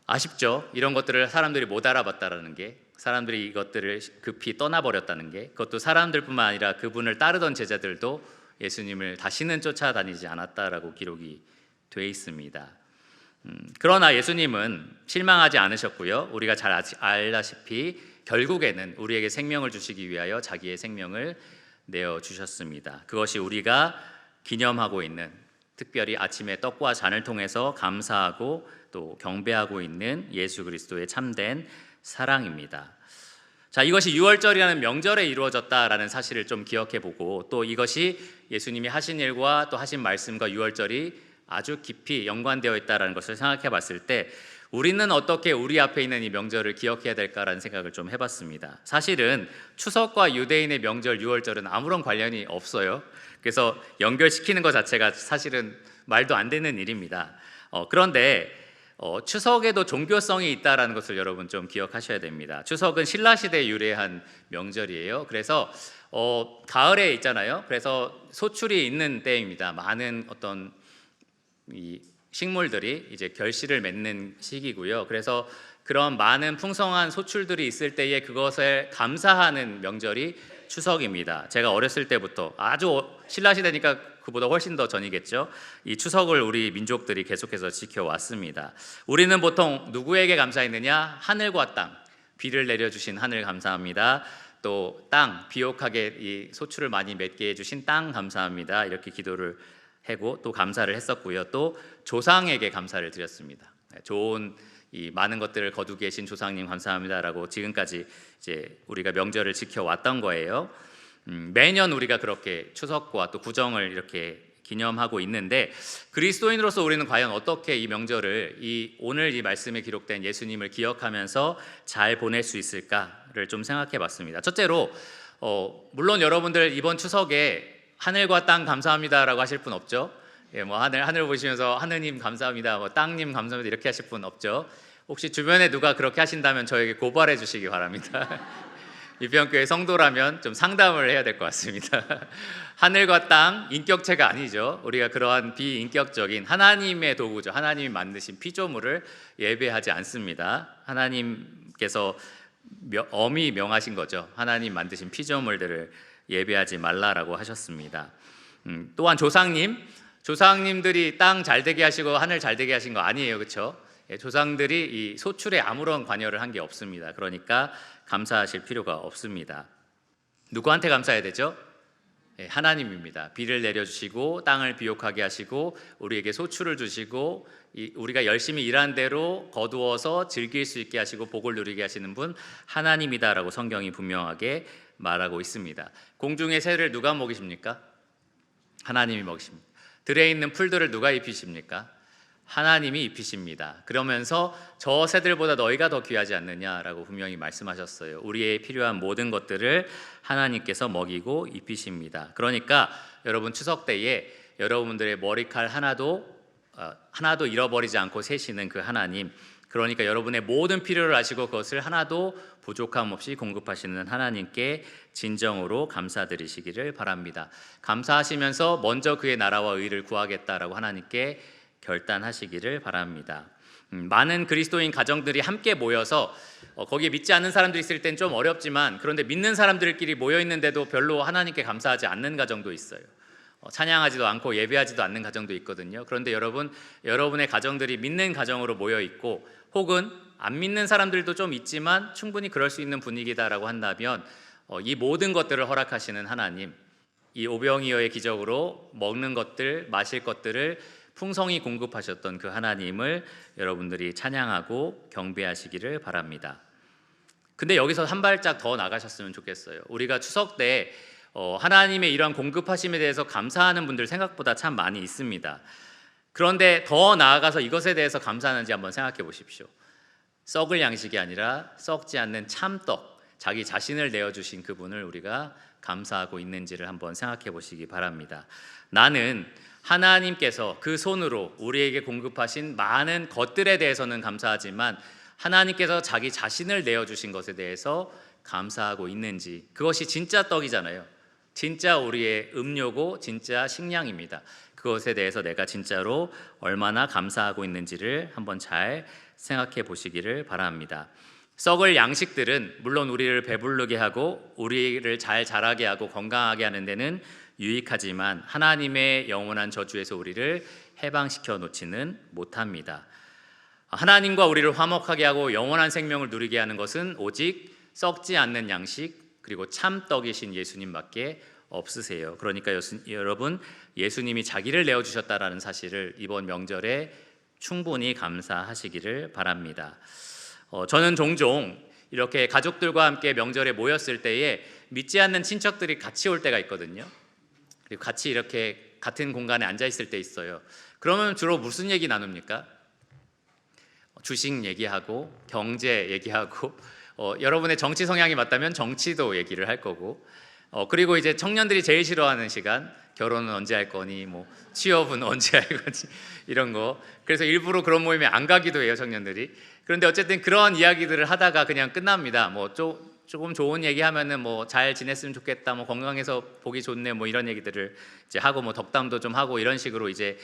아쉽죠? 이런 것들을 사람들이 못 알아봤다라는 게, 사람들이 이것들을 급히 떠나버렸다는 게, 그것도 사람들뿐만 아니라 그분을 따르던 제자들도 예수님을 다시는 쫓아다니지 않았다라고 기록이 돼 있습니다. 그러나 예수님은 실망하지 않으셨고요. 우리가 잘 알다시피 결국에는 우리에게 생명을 주시기 위하여 자기의 생명을 내어주셨습니다. 그것이 우리가 기념하고 있는, 특별히 아침에 떡과 잔을 통해서 감사하고 또 경배하고 있는 예수 그리스도의 참된 사랑입니다. 자, 이것이 유월절이라는 명절에 이루어졌다라는 사실을 좀 기억해 보고, 또 이것이 예수님이 하신 일과 또 하신 말씀과 유월절이 아주 깊이 연관되어 있다는 것을 생각해 봤을 때 우리는 어떻게 우리 앞에 있는 이 명절을 기억해야 될까라는 생각을 좀 해봤습니다. 사실은 추석과 유대인의 명절 유월절은 아무런 관련이 없어요. 그래서 연결시키는 것 자체가 사실은 말도 안 되는 일입니다. 그런데 추석에도 종교성이 있다라는 것을 여러분 좀 기억하셔야 됩니다. 추석은 신라 시대에 유래한 명절이에요. 그래서 가을에 있잖아요. 그래서 소출이 있는 때입니다. 많은 어떤 이 식물들이 이제 결실을 맺는 시기고요. 그래서 그런 많은 풍성한 소출들이 있을 때에 그것에 감사하는 명절이 추석입니다. 제가 어렸을 때부터 아주 신라 시대니까 그보다 훨씬 더 전이겠죠. 이 추석을 우리 민족들이 계속해서 지켜왔습니다. 우리는 보통 누구에게 감사했느냐? 하늘과 땅, 비를 내려주신 하늘 감사합니다. 또 땅, 비옥하게 이 소출을 많이 맺게 해주신 땅 감사합니다. 이렇게 기도를 하고 또 감사를 했었고요. 또 조상에게 감사를 드렸습니다. 좋은 이 많은 것들을 거두고 계신 조상님 감사합니다라고 지금까지 이제 우리가 명절을 지켜왔던 거예요. 매년 우리가 그렇게 추석과 또 구정을 이렇게 기념하고 있는데 그리스도인으로서 우리는 과연 어떻게 이 명절을 오늘 이 말씀에 기록된 예수님을 기억하면서 잘 보낼 수 있을까를 좀 생각해 봤습니다. 첫째로 물론 여러분들 이번 추석에 하늘과 땅 감사합니다라고 하실 분 없죠? 예, 뭐 하늘 보시면서 하느님 감사합니다, 뭐 땅님 감사합니다 이렇게 하실 분 없죠? 혹시 주변에 누가 그렇게 하신다면 저에게 고발해 주시기 바랍니다. 이평교회 성도라면 좀 상담을 해야 될 것 같습니다. 하늘과 땅 인격체가 아니죠. 우리가 그러한 비인격적인 하나님의 도구죠. 하나님이 만드신 피조물을 예배하지 않습니다. 하나님께서 엄히 명하신 거죠. 하나님 만드신 피조물들을 예배하지 말라라고 하셨습니다. 또한 조상님들이 땅 잘되게 하시고 하늘 잘되게 하신 거 아니에요, 그렇죠? 조상들이 이 소출에 아무런 관여를 한 게 없습니다. 그러니까 감사하실 필요가 없습니다. 누구한테 감사해야 되죠? 하나님입니다. 비를 내려주시고 땅을 비옥하게 하시고 우리에게 소출을 주시고 우리가 열심히 일한 대로 거두어서 즐길 수 있게 하시고 복을 누리게 하시는 분 하나님이다라고 성경이 분명하게 말하고 있습니다. 공중의 새를 누가 먹이십니까? 하나님이 먹이십니다. 들에 있는 풀들을 누가 입히십니까? 하나님이 입히십니다. 그러면서 저 새들보다 너희가 더 귀하지 않느냐라고 분명히 말씀하셨어요. 우리의 필요한 모든 것들을 하나님께서 먹이고 입히십니다. 그러니까 여러분 추석 때에 여러분들의 머리칼 하나도 잃어버리지 않고 세시는 그 하나님, 그러니까 여러분의 모든 필요를 아시고 그것을 하나도 부족함 없이 공급하시는 하나님께 진정으로 감사드리시기를 바랍니다. 감사하시면서 먼저 그의 나라와 의를 구하겠다라고 하나님께 결단하시기를 바랍니다. 많은 그리스도인 가정들이 함께 모여서 거기에 믿지 않는 사람들이 있을 땐 좀 어렵지만 그런데 믿는 사람들끼리 모여 있는데도 별로 하나님께 감사하지 않는 가정도 있어요. 찬양하지도 않고 예배하지도 않는 가정도 있거든요. 그런데 여러분의 가정들이 믿는 가정으로 모여 있고 혹은 안 믿는 사람들도 좀 있지만 충분히 그럴 수 있는 분위기다라고 한다면 이 모든 것들을 허락하시는 하나님, 이 오병이어의 기적으로 먹는 것들, 마실 것들을 풍성히 공급하셨던 그 하나님을 여러분들이 찬양하고 경배하시기를 바랍니다. 근데 여기서 한 발짝 더 나가셨으면 좋겠어요. 우리가 추석 때 하나님의 이러한 공급하심에 대해서 감사하는 분들 생각보다 참 많이 있습니다. 그런데 더 나아가서 이것에 대해서 감사하는지 한번 생각해 보십시오. 썩을 양식이 아니라 썩지 않는 참떡, 자기 자신을 내어주신 그분을 우리가 감사하고 있는지를 한번 생각해 보시기 바랍니다. 나는 하나님께서 그 손으로 우리에게 공급하신 많은 것들에 대해서는 감사하지만 하나님께서 자기 자신을 내어주신 것에 대해서 감사하고 있는지, 그것이 진짜 떡이잖아요. 진짜 우리의 음료고 진짜 식량입니다. 그것에 대해서 내가 진짜로 얼마나 감사하고 있는지를 한번 잘 생각해 보시기를 바랍니다. 썩을 양식들은 물론 우리를 배부르게 하고 우리를 잘 자라게 하고 건강하게 하는 데는 유익하지만 하나님의 영원한 저주에서 우리를 해방시켜 놓지는 못합니다. 하나님과 우리를 화목하게 하고 영원한 생명을 누리게 하는 것은 오직 썩지 않는 양식 그리고 참떡이신 예수님밖에 없으세요. 그러니까 여러분, 예수님이 자기를 내어주셨다라는 사실을 이번 명절에 충분히 감사하시기를 바랍니다. 저는 종종 이렇게 가족들과 함께 명절에 모였을 때에 믿지 않는 친척들이 같이 올 때가 있거든요. 그리고 같이 이렇게 같은 공간에 앉아 있을 때 있어요. 그러면 주로 무슨 얘기 나눕니까? 주식 얘기하고 경제 얘기하고 여러분의 정치 성향이 맞다면 정치도 얘기를 할 거고 그리고 이제 청년들이 제일 싫어하는 시간, 결혼은 언제 할 거니, 뭐 취업은 언제 할 거니 이런 거. 그래서 일부러 그런 모임에 안 가기도 해요, 청년들이. 그런데 어쨌든 그런 이야기들을 하다가 그냥 끝납니다. 뭐 조금 좋은 얘기하면은 뭐 잘 지냈으면 좋겠다, 뭐 건강해서 보기 좋네, 뭐 이런 얘기들을 이제 하고 뭐 덕담도 좀 하고 이런 식으로 이제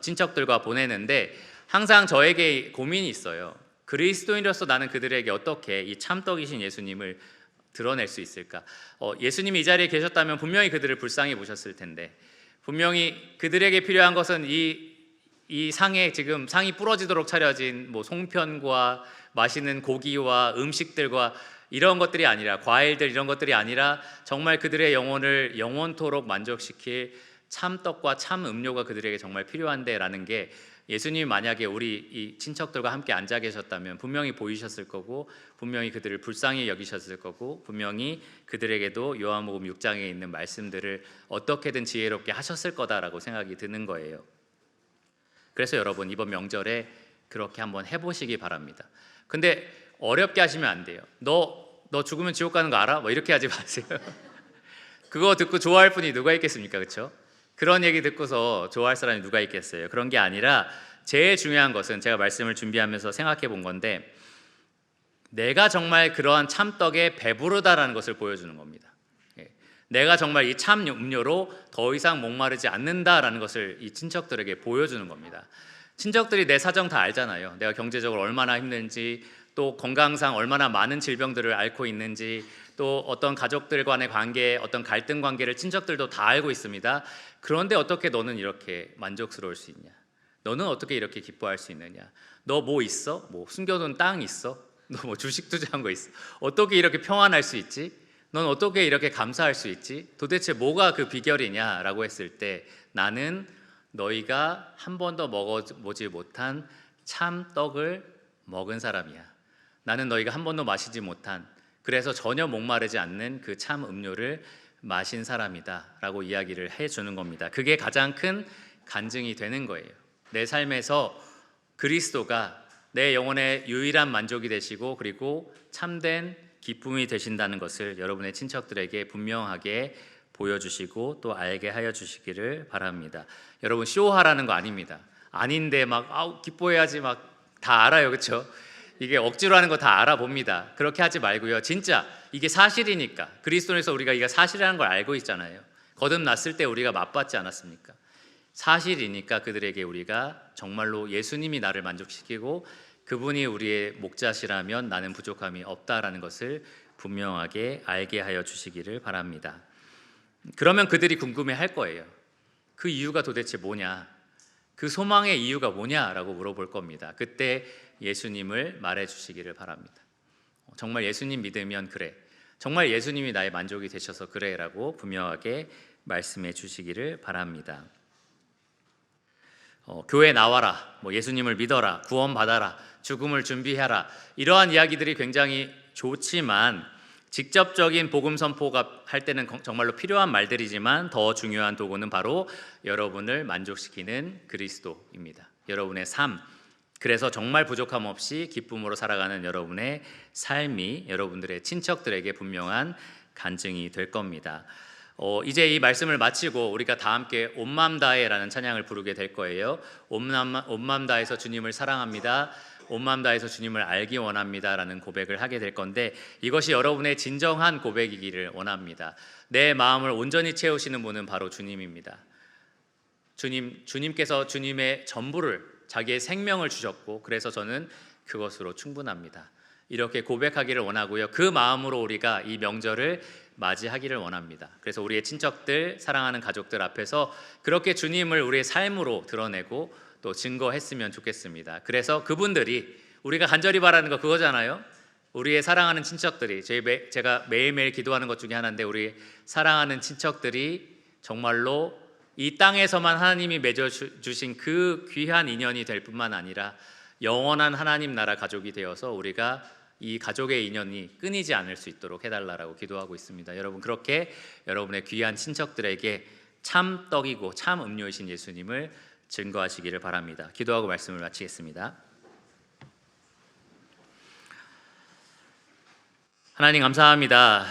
친척들과 보내는데, 항상 저에게 고민이 있어요. 그리스도인으로서 나는 그들에게 어떻게 이 참떡이신 예수님을 드러낼 수 있을까? 예수님이 이 자리에 계셨다면 분명히 그들을 불쌍히 보셨을 텐데, 분명히 그들에게 필요한 것은 이 상에 지금 상이 부러지도록 차려진 뭐 송편과 맛있는 고기와 음식들과 이런 것들이 아니라, 과일들 이런 것들이 아니라 정말 그들의 영혼을 영원토록 만족시킬 참떡과 참 음료가 그들에게 정말 필요한데라는 게, 예수님이 만약에 우리 이 친척들과 함께 앉아 계셨다면 분명히 보이셨을 거고, 분명히 그들을 불쌍히 여기셨을 거고, 분명히 그들에게도 요한복음 6장에 있는 말씀들을 어떻게든 지혜롭게 하셨을 거다라고 생각이 드는 거예요. 그래서 여러분, 이번 명절에 그렇게 한번 해보시기 바랍니다. 근데 어렵게 하시면 안 돼요. 너 죽으면 지옥 가는 거 알아? 뭐 이렇게 하지 마세요. 그거 듣고 좋아할 분이 누가 있겠습니까? 그렇죠? 그런 얘기 듣고서 좋아할 사람이 누가 있겠어요? 그런 게 아니라, 제일 중요한 것은 제가 말씀을 준비하면서 생각해 본 건데, 내가 정말 그러한 참떡에 배부르다라는 것을 보여주는 겁니다. 내가 정말 이 참 음료로 더 이상 목마르지 않는다라는 것을 이 친척들에게 보여주는 겁니다. 친척들이 내 사정 다 알잖아요. 내가 경제적으로 얼마나 힘든지, 또 건강상 얼마나 많은 질병들을 앓고 있는지, 또 어떤 가족들 간의 관계, 어떤 갈등 관계를 친척들도 다 알고 있습니다. 그런데 어떻게 너는 이렇게 만족스러울 수 있냐? 너는 어떻게 이렇게 기뻐할 수 있느냐? 너 뭐 있어? 뭐 숨겨둔 땅 있어? 너 뭐 주식 투자한 거 있어? 어떻게 이렇게 평안할 수 있지? 넌 어떻게 이렇게 감사할 수 있지? 도대체 뭐가 그 비결이냐라고 했을 때, 나는 너희가 한 번도 먹어보지 못한 참떡을 먹은 사람이야. 나는 너희가 한 번도 마시지 못한, 그래서 전혀 목마르지 않는 그 참 음료를 마신 사람이다 라고 이야기를 해주는 겁니다. 그게 가장 큰 간증이 되는 거예요. 내 삶에서 그리스도가 내 영혼의 유일한 만족이 되시고, 그리고 참된 기쁨이 되신다는 것을 여러분의 친척들에게 분명하게 보여주시고 또 알게 하여 주시기를 바랍니다. 여러분, 쇼하라는 거 아닙니다. 아닌데 막 기뻐해야지 막 다 알아요, 그렇죠? 이게 억지로 하는 거 다 알아봅니다. 그렇게 하지 말고요. 진짜 이게 사실이니까, 그리스도에서 우리가 이게 사실이라는 걸 알고 있잖아요. 거듭났을 때 우리가 맛봤지 않았습니까? 사실이니까 그들에게 우리가 정말로 예수님이 나를 만족시키고 그분이 우리의 목자시라면 나는 부족함이 없다라는 것을 분명하게 알게 하여 주시기를 바랍니다. 그러면 그들이 궁금해할 거예요. 그 이유가 도대체 뭐냐? 그 소망의 이유가 뭐냐라고 물어볼 겁니다. 그때 예수님을 말해 주시기를 바랍니다. 정말 예수님 믿으면 그래, 정말 예수님이 나의 만족이 되셔서 그래라고 분명하게 말씀해 주시기를 바랍니다. 교회 나와라, 뭐 예수님을 믿어라, 구원 받아라, 죽음을 준비해라, 이러한 이야기들이 굉장히 좋지만, 직접적인 복음 선포가 할 때는 정말로 필요한 말들이지만, 더 중요한 도구는 바로 여러분을 만족시키는 그리스도입니다. 여러분의 삶, 그래서 정말 부족함 없이 기쁨으로 살아가는 여러분의 삶이 여러분들의 친척들에게 분명한 간증이 될 겁니다. 이제 이 말씀을 마치고 우리가 다 함께 온 맘 다해라는 찬양을 부르게 될 거예요. 온 맘 다해서 주님을 사랑합니다, 온 맘 다해서 주님을 알기 원합니다 라는 고백을 하게 될 건데, 이것이 여러분의 진정한 고백이기를 원합니다. 내 마음을 온전히 채우시는 분은 바로 주님입니다. 주님께서 주님의 전부를, 자기의 생명을 주셨고, 그래서 저는 그것으로 충분합니다. 이렇게 고백하기를 원하고요. 그 마음으로 우리가 이 명절을 맞이하기를 원합니다. 그래서 우리의 친척들, 사랑하는 가족들 앞에서 그렇게 주님을 우리의 삶으로 드러내고 또 증거했으면 좋겠습니다. 그래서 그분들이, 우리가 간절히 바라는 거 그거잖아요. 우리의 사랑하는 친척들이, 제가 매일매일 기도하는 것 중에 하나인데, 우리 사랑하는 친척들이 정말로 이 땅에서만 하나님이 맺어주신 그 귀한 인연이 될 뿐만 아니라 영원한 하나님 나라 가족이 되어서 우리가 이 가족의 인연이 끊이지 않을 수 있도록 해달라고 기도하고 있습니다. 여러분, 그렇게 여러분의 귀한 친척들에게 참 떡이고 참 음료이신 예수님을 증거하시기를 바랍니다. 기도하고 말씀을 마치겠습니다. 하나님 감사합니다.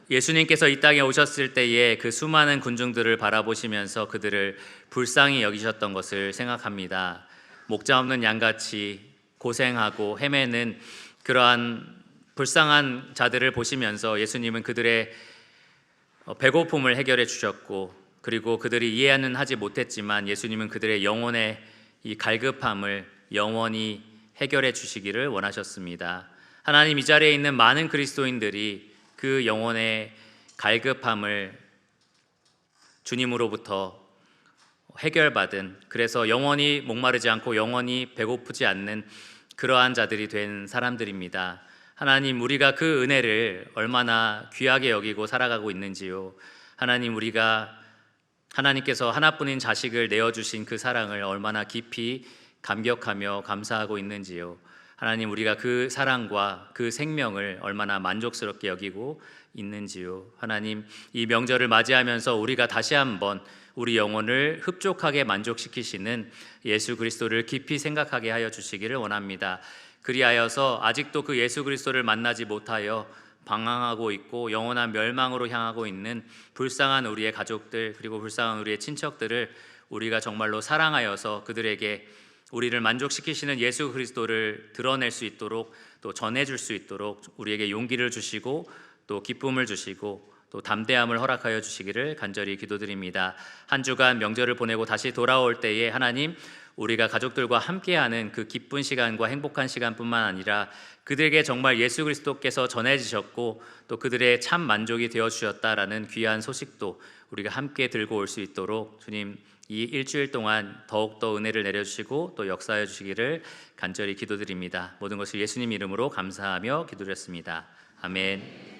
예수님께서 이 땅에 오셨을 때에 그 수많은 군중들을 바라보시면서 그들을 불쌍히 여기셨던 것을 생각합니다. 목자 없는 양같이 고생하고 헤매는 그러한 불쌍한 자들을 보시면서 예수님은 그들의 배고픔을 해결해 주셨고, 그리고 그들이 이해는 하지 못했지만 예수님은 그들의 영혼의 이 갈급함을 영원히 해결해 주시기를 원하셨습니다. 하나님, 이 자리에 있는 많은 그리스도인들이 그 영혼의 갈급함을 주님으로부터 해결받은, 그래서 영원히 목마르지 않고 영원히 배고프지 않는 그러한 자들이 된 사람들입니다. 하나님, 우리가 그 은혜를 얼마나 귀하게 여기고 살아가고 있는지요. 하나님, 우리가 하나님께서 하나뿐인 자식을 내어주신 그 사랑을 얼마나 깊이 감격하며 감사하고 있는지요. 하나님, 우리가 그 사랑과 그 생명을 얼마나 만족스럽게 여기고 있는지요. 하나님, 이 명절을 맞이하면서 우리가 다시 한번 우리 영혼을 흡족하게 만족시키시는 예수 그리스도를 깊이 생각하게 하여 주시기를 원합니다. 그리하여서 아직도 그 예수 그리스도를 만나지 못하여 방황하고 있고 영원한 멸망으로 향하고 있는 불쌍한 우리의 가족들, 그리고 불쌍한 우리의 친척들을 우리가 정말로 사랑하여서 그들에게 우리를 만족시키시는 예수 그리스도를 드러낼 수 있도록, 또 전해줄 수 있도록 우리에게 용기를 주시고 또 기쁨을 주시고 또 담대함을 허락하여 주시기를 간절히 기도드립니다. 한 주간 명절을 보내고 다시 돌아올 때에 하나님, 우리가 가족들과 함께하는 그 기쁜 시간과 행복한 시간뿐만 아니라 그들에게 정말 예수 그리스도께서 전해지셨고 또 그들의 참 만족이 되어주셨다라는 귀한 소식도 우리가 함께 들고 올 수 있도록 주님, 이 일주일 동안 더욱더 은혜를 내려주시고 또 역사해 주시기를 간절히 기도드립니다. 모든 것을 예수님 이름으로 감사하며 기도드렸습니다. 아멘.